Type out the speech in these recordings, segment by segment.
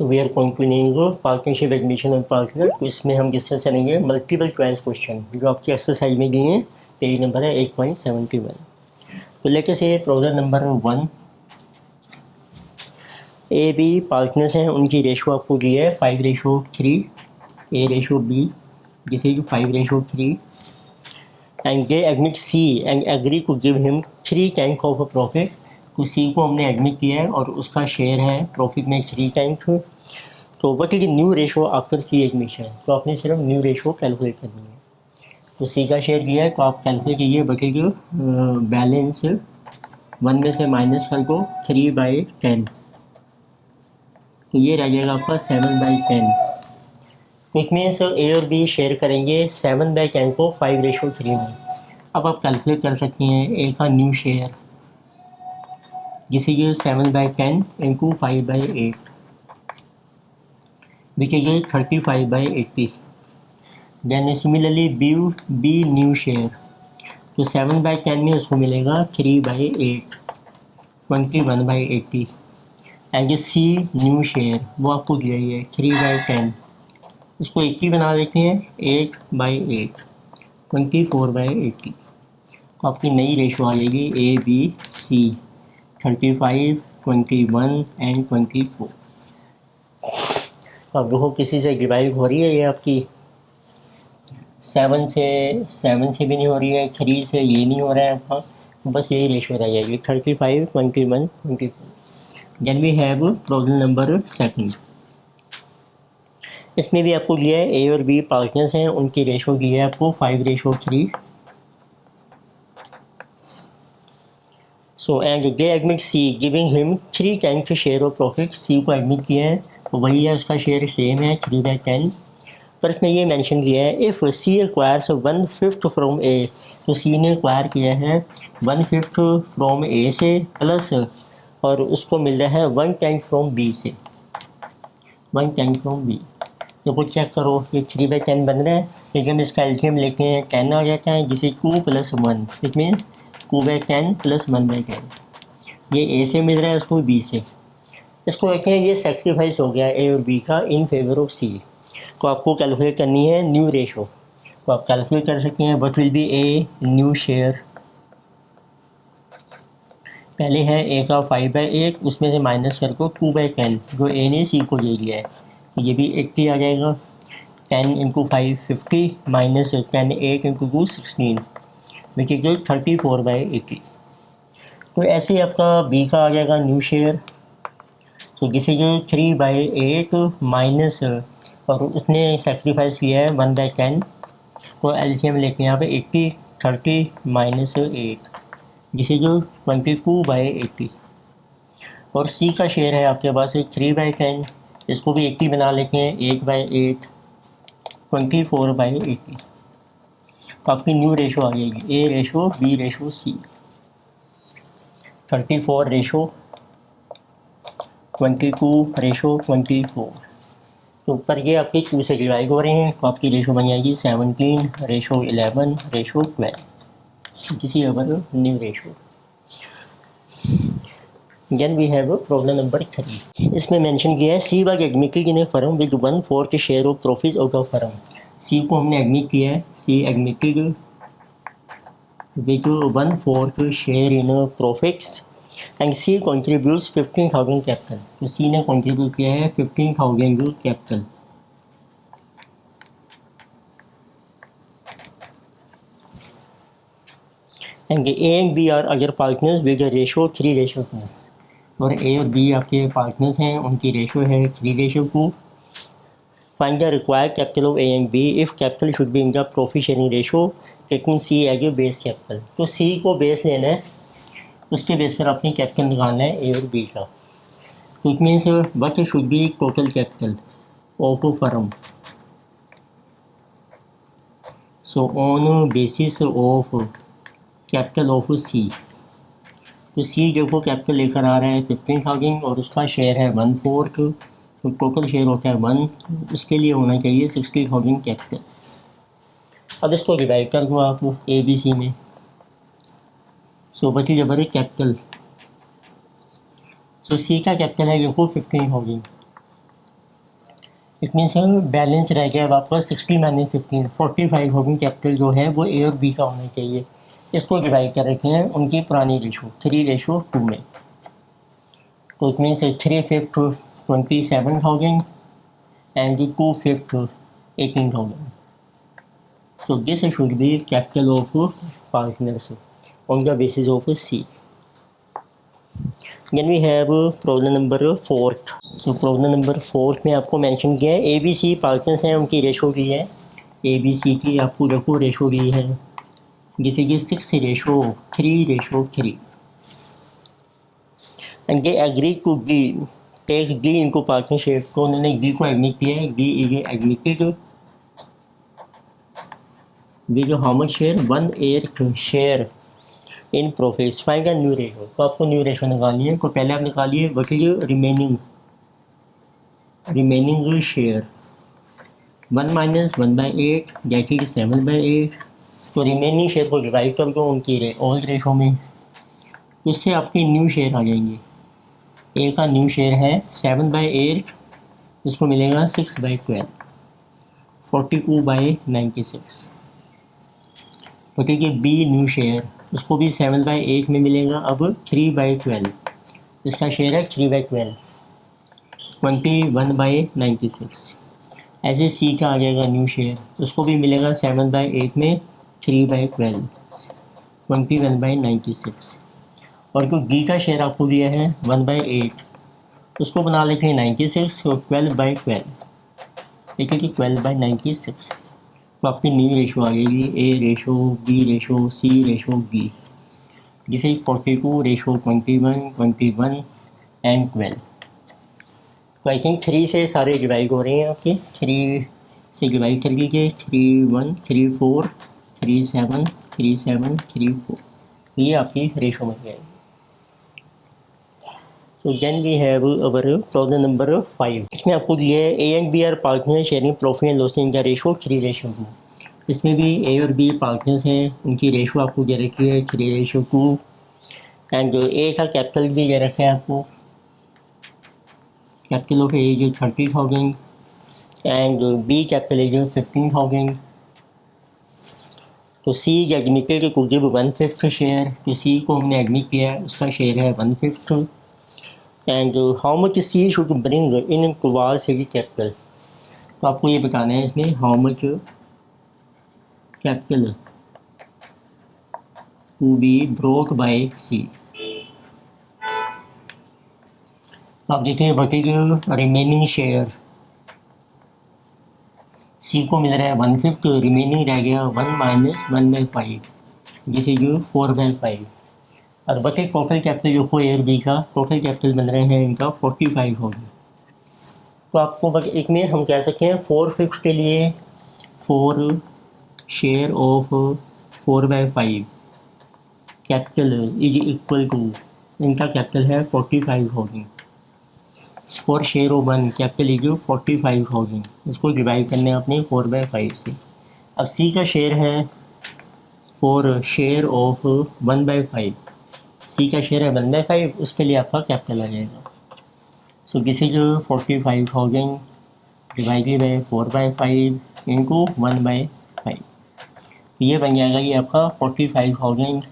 So we are continuing partnership admission और partner. तो इसमें हम डिस्कस करेंगे मल्टीपल चॉइस क्वेश्चन जो आपकी एक्सरसाइज में दिए हैं। पेज नंबर है 8.71। तो लेके से problem number 1, A B partners हैं, उनकी रेशो आपको दी है 5:3, ए रेशो बी जिसे 5:3, and they admit C and agree to give him 3 times of a profit. तो सी को हमने एडमिट किया है और उसका शेयर है प्रॉफिट में 3 टाइम्स। तो what is new ratio after C admission? तो आपने सिर्फ न्यू रेशो कैलकुलेट करनी है। तो सी का शेयर दिया है तो आप कैलकुलेट कीजिए, बचेगी बैलेंस 1 में से माइनस कर दो 3/10, तो ये रह जाएगा आपका 7/10। इट मीन्स ए और बी शेयर करेंगे 7/10 को 5:3 में। अब आप कैलकुलेट कर सकती हैं ए का न्यू शेयर, जिसे ये 7/10 इंटू 5/8 बिकेगी 35/80। Then similarly B new share, तो 7/10 में उसको मिलेगा 3/8 21/80। एंड सी न्यू शेयर वो आपको दिया ही है 3/10, इसको 80 बना देते हैं 8/8 24/80। तो आपकी नई रेशो आ जाएगी ए बी सी 35, 21 एंड 24। अब देखो किसी से डिवाइड हो रही है, ये आपकी 7 से भी नहीं हो रही है, 3 से ये नहीं हो रहा है आपका, बस यही रेशो रह जाएगी 35, 21, 24। Then we have problem number 2। इसमें भी आपको दिया है ए और बी पार्टनर्स हैं, उनकी रेशो दी है आपको 5:3। So and they admit C giving him 3 times share of profit. C को एडमिट किया है तो वही है, उसका शेयर सेम है 3/10। पर इसमें ये मेंशन किया है इफ़ सी एक्वायर्स 1/5 फ्रॉम ए, तो सी ने एक्वायर किया है 1/5 फ्रॉम ए से प्लस और उसको मिल रहा है 1 टाइम फ्रॉम बी से, 1 टाइम फ्रॉम बी। तो कुछ चेक करो, ये 3/10 बन रहा है, लेकिन हम इसका एलसीएम लेते हैं 10 आ जाता है, जिसे 2 + 1 इट मीन्स 2/10 + 1/10। ये ए से मिल रहा है, उसको बी से। इसको कहते हैं ये सेक्रीफाइस हो गया ए और बी का इन फेवर ऑफ सी। तो आपको कैलकुलेट करनी है न्यू रेशो। तो आप कैलकुलेट कर सकते हैं what will be a new share. पहले है ए का 5/8, उसमें से माइनस कर को 2/10 जो ए ने सी को दे दिया है, तो ये भी 80 आ जाएगा। 10 × 5 50 माइनस 10 8 × 2 16 विच इज 34/80। तो ऐसे आपका बी का आ जाएगा न्यू शेयर, तो जिसे जो 3/8 माइनस और उसने सेक्रीफाइस किया है 1/10, तो एलसीएम लेते हैं यहाँ पे 80 30 माइनस 8 जिसे जो 22/80। और सी का शेयर है आपके पास 3/10, इसको भी 80 बना लेते हैं 8/8 24/80। तो आपकी न्यू रेशो आ जाएगी ए रेशो बी रेशो सी 34:22 24। तो ऊपर ये आपके 2 से डिवाइड हो रहे हैं, तो आपकी रेशो बन जाएगी 17:11:12। किसी our new ratio. Then we have problem number 3। इसमें मेंशन किया है C was admitted in a firm with 1/4 share of profit out of firm. C को हमने एडमिट किया है, C admitted with 1/4 share in profits and C contributes 15,000 capital. तो C ने contribute किया है 15,000 capital. And A and B are other partners with ratio 3:2। और ए और बी आपके पार्टनर्स हैं, उनकी रेशो है 3:2। Find the required capital of A and B if capital should be in the profit sharing ratio taking C as a base capital. तो C को base लेना है, उसके बेस पर अपनी कैपिटल निकालना है ए और बी का। तो it means what should be total capital of firm. So on basis of capital of C, तो सी देखो कैपिटल लेकर आ रहा है 15,000 और उसका शेयर है 1/4, तो टोटल शेयर होता है 1, उसके लिए होना चाहिए 60,000 कैपिटल। अब इसको डिवाइड कर दो आप ए बी सी में। सो बची जबर है कैपिटल। सो सी का कैपिटल है देखो 15,000 इट मीन्स बैलेंस रह गया अब आपका 60 माइनस 15 45 होगी कैपिटल जो है वो ए और बी का होना चाहिए। इसको डिवाइड कर रखे हैं उनकी पुरानी रेशो 3:2 में। तो it means 3/5 27,000 and 2/5 18,000. So this should be capital of partners on the basis of C. Then we have problem number 4. So problem number 4 में आपको मेंशन किया है ABC पार्टनर्स हैं उनकी रेशो दी है। ABC की आपको देखो रेशो दी है जैसे कि 6:3 and they agree to take D इनको पार्टनरशिप। तो उन्होंने D को एडमिट किया है। D is admitted with how much share 1/8 share in profits. Find the new ratio. तो आपको न्यू रेशो निकालनी है। तो पहले आप निकालिए what is remaining share 1 minus 1/8 that is 7/8। तो रिमेनिंग शेयर को डिवाइड कर दो उनकी ओल्ड रेशो में। इससे आपके न्यू शेयर आ जाएंगे। ए का न्यू शेयर है 7/8, इसको मिलेगा 6/12 42/96। तो ठीक है बी न्यू शेयर उसको भी 7/8 में मिलेगा। अब 3/12 इसका शेयर है 3/12 21/96। ऐसे सी का आ जाएगा न्यू शेयर उसको भी मिलेगा 7/8 में 3/12 21/96। और जो डी का शेयर आपको दिया है 1/8 उसको बना लेते हैं 96 और 12/12 ठीक है कि 12/96। तो आपकी न्यू रेशो आ जाएगी ए रेशो बी रेशो सी रेशो बी जिसे 42:21 एंड 12। तो आई थिंक 3 से सारे डिवाइड हो रहे हैं आपके। 3 से डिवाइड कर लीजिए 3 1 3 4 3 7 3 7 3 4 ये आपकी रेशो में जाएगी। तो then we have our problem number 5। इसमें आपको दिया है A and B are partner sharing profit and loss in the ratio 3:2। इसमें भी ए और बी पार्टनर्स हैं उनकी रेशो आपको दे रखी है 3:2 एंड ए का कैपिटल भी दे रखा है आपको। कैपिटल ऑफ ए जो 30,000 एंड बी कैपिटल है जो 15,000। तो सी एडमिटेड को गिव 1/5 शेयर। तो सी को हमने एडमिट किया है उसका शेयर है 1/5 and how much C should bring in towards his capital. तो आपको ये बताना है इसमें how much capital to be brought by C. आप देखिए what is remaining share. C को मिल रहा है 1/5 रिमेनिंग रह गया 1 माइनस 1/5 जिसे जो 4/5 और बचे टोटल कैपिटल जो ए और बी का टोटल कैपिटल बन रहे हैं इनका 45 होगी। तो आपको बस एक में हम कह सकते हैं 4/5 के लिए 4 share of 4/5 capital is equal to इनका कैपिटल है 45 होगी। 4 शेयर ऑफ 1 कैपिटल इज 45 होगी। इसको डिवाइड करने अपने 4/5 से। अब सी का शेयर है 4 शेयर ऑफ 1/5। सी का शेयर है 1/5 उसके लिए आपका कैपिटल आ जाएगा। So this is 45,000 divided by 4/5 into 1/5। ये बन जाएगा ये आपका 45,000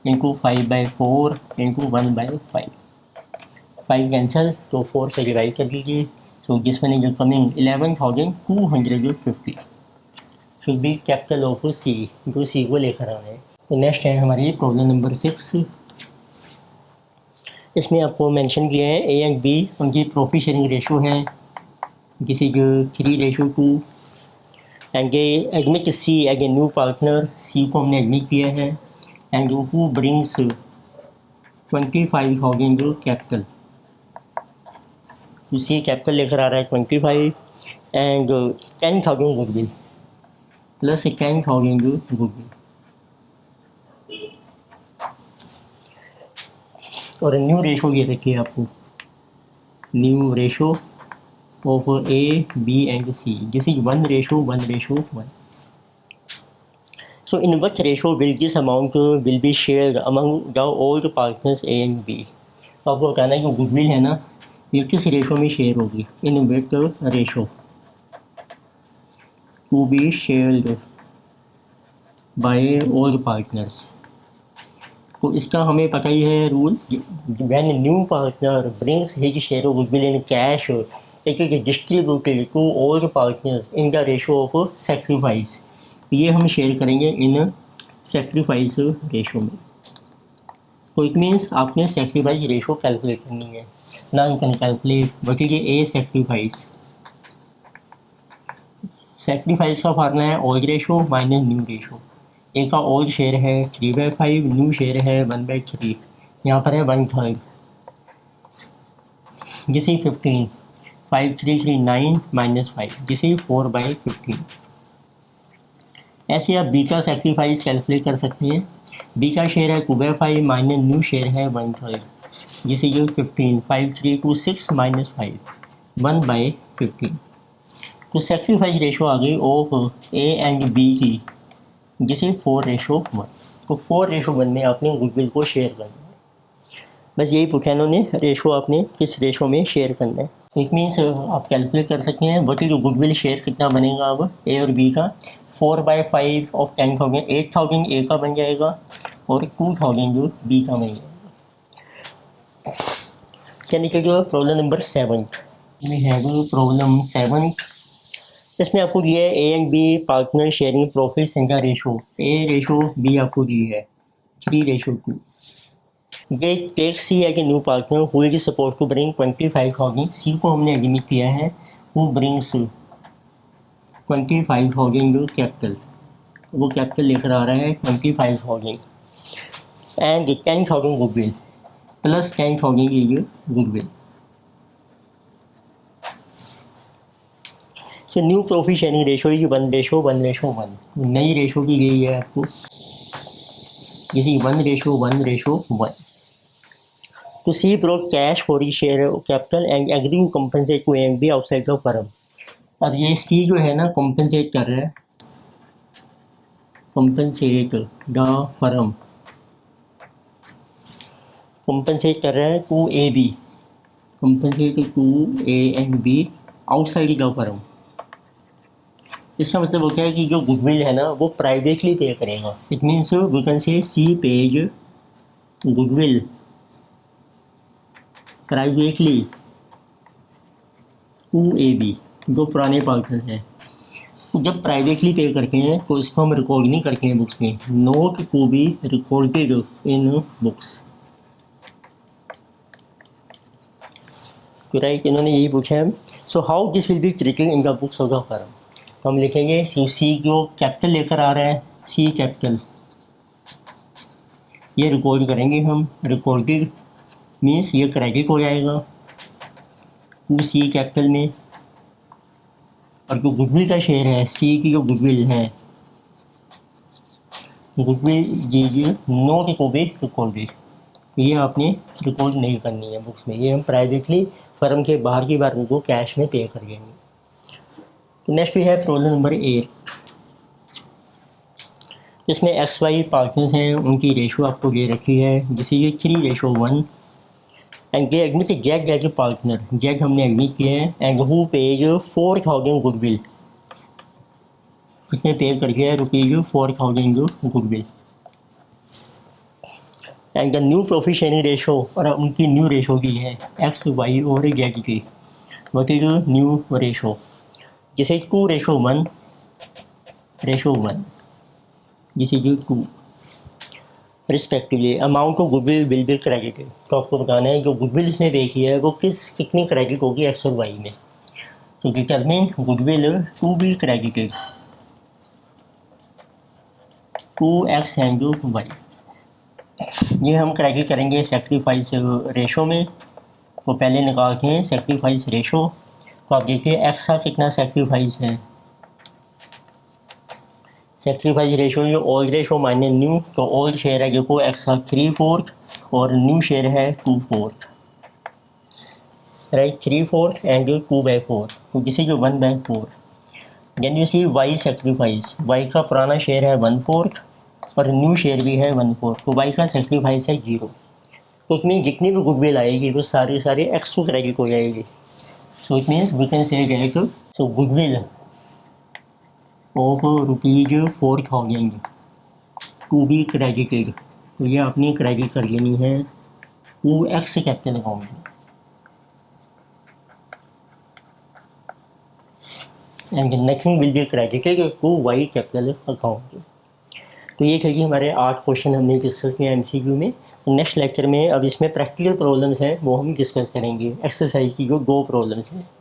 इंटू 5/4 इंटू 1/5। 5 कैंसिल तो 4 से डिवाइड कर लीजिए। So this one is coming 11,250 should be capital of C जो सी को लेकर आ रहे हैं। तो नेक्स्ट है हमारी प्रॉब्लम नंबर 6। इसमें आपको मेंशन किया है ए एंड बी उनकी प्रॉफिट शेयरिंग रेशो है this is 3:2 and they admit C as a new partner. C को हमने एडमिट किया है एंड हु ब्रिंग्स 25,000 जो कैपिटल। तो सी कैपिटल लेकर आ रहा है 25 एंड 10,000 गुडविल प्लस 10,000 जो गुडविल। और न्यू रेशो ये रखिए आपको new ratio of A B and C this is 1:1:1। So in what ratio will this amount will be shared among the all the partners A and B? तो आपको बताना है कि गुडविल है ना ये किस रेशो में शेयर होगी in with ratio. to be shared by all partners। तो इसका हमें पता ही है rule, when new partner brings his share of goodwill in cash, it is distributed to all partners in the ratio of sacrifice। ये हम share करेंगे इन sacrifice ratio में। तो इट मीन्स आपने सेक्रीफाइस रेशो कैलकुलेट करनी है। Now you can calculate what is a sacrifice. Sacrifice का formula है old ratio minus new ratio. A का ओल्ड शेयर है 3/5, न्यू शेयर है 1/3, यहाँ पर है 1/3, जिसे 15, 5 3 3 9 -5, जिसे 4/15। ऐसे आप बी का सेक्रीफाइस कैलकुलेट कर सकते हैं। बी का शेयर है 2/5 माइनस न्यू शेयर है 1/3, जिसे ये 15, 5 3 2 6 -5, 1/15। तो सेक्रीफाइस रेशो आ गई ऑफ ए एंड बी की, जिसे 4:1। तो 4:1 में आपने गुडविल को शेयर करना है। बस यही पूछा इन्होंने, रेशो आपने किस रेशो में शेयर करना है। इट मीन्स आप कैलकुलेट कर सकते हैं वट जो गुडविल शेयर कितना बनेगा अब ए और बी का। 4/5 ऑफ 10,000, 8,000 ए का बन जाएगा और 2,000 जो बी का बन जाएगा। चलिए जो प्रॉब्लम नंबर 7 में है वो प्रॉब्लम 7। इसमें आपको दिया है A and B partner sharing profits in the ratio. A ratio B आपको दी है 3:2। They take C as a new partner who is supposed to bring 25,000। C को हमने एग्रीमेंट किया है who brings 25,000 जो कैपिटल, वो कैपिटल लेकर आ रहा है 25,000 एंड 10,000 गुडविल प्लस 10,000 ये गुडविल। तो new profit sharing ratio is 1:1:1। नई रेशो की गई है आपको, जैसे 1:1:1। To C brought cash for his share of capital and agree to compensate to A and B outside the firm। अब ये C जो है ना compensate कर रहा है, compensate the firm, compensate कर रहा है to A B, compensate to A and B outside the firm। इसका मतलब वो क्या है कि जो गुडविल है ना वो प्राइवेटली पे करेगा। It means we can say C pays goodwill privately to A B, जो पुराने पार्टनर हैं। तो जब प्राइवेटली पे करते हैं तो इसको हम रिकॉर्ड नहीं करते हैं बुक्स में, note to be recorded in books. तो राइट इन्होंने यही पूछा है। So how this will be treated in the books of the firm. तो हम लिखेंगे सी जो कैपिटल लेकर आ रहा है, सी कैपिटल, ये रिकॉर्ड करेंगे हम। रिकॉर्डेड मीन्स ये क्रेडिट हो जाएगा टू सी कैपिटल में, और जो गुडविल का शेयर है सी की, जो गुडविल है गुडविल ये नोट टू बी रिकॉर्डेड, ये आपने रिकॉर्ड नहीं करनी है बुक्स में, ये हम प्राइवेटली फर्म के बाहर की बार उनको कैश में पे कर देंगे। तो नेक्स्ट भी है प्रॉब्लम नंबर 8। इसमें XY पार्टनर्स हैं, उनकी रेशो आपको दे रखी है, जिसे ये 3:1 and they admit Jack as a partner. Jack हमने एडमिट किया है एंड हु पेज 4,000 गुडविल, इसने पे कर दिया है ₹4,000 जो goodwill. And the new profit sharing ratio, और उनकी न्यू रेशो की है XY और जैक की। व्हाट इज न्यू रेशो, जिसे 2:1, जिसे जो 2 respectively amount of goodwill will be credited. तो आपको बताना है जो गुडविल इसने पे किया है वो कितनी क्रेडिट होगी X और Y में। तो determine goodwill to be credited to X and Y। ये हम क्रेडिट करेंगे सेक्रीफाइस रेशो में। तो पहले निकालते हैं सेक्रीफाइस रेशो। तो आप देखिए X का कितना सेक्रीफाइस है, सेक्रीफाइस रेशो ये ओल्ड रेशो माइनस न्यू। तो ओल्ड शेयर है देखो X का 3/4 और न्यू शेयर है 2/4, राइट, 3/4 एंड 2/4, तो this is 1/4। Then you see Y sacrifice, Y का पुराना शेयर है 1/4 और न्यू शेयर भी है 1/4, तो Y का सेक्रीफाइस है 0। तो इसमें जितनी भी गुडविल आएगी वो सारी X को क्रेडिट हो जाएगी। So it means we can say that so goodwill of ₹4,000 to be credited. तो ये आपने क्रेडिट कर लेनी है टू एक्स कैपिटल अकाउंट में, and nothing will be credited to Y capital account. तो ये चलिए हमारे 8 क्वेश्चन हमने डिस्कस किया एमसीक्यू में। नेक्स्ट लेक्चर में अब इसमें प्रैक्टिकल प्रॉब्लम्स हैं वो हम डिस्कस करेंगे, एक्सरसाइज की जो 2 प्रॉब्लम्स हैं।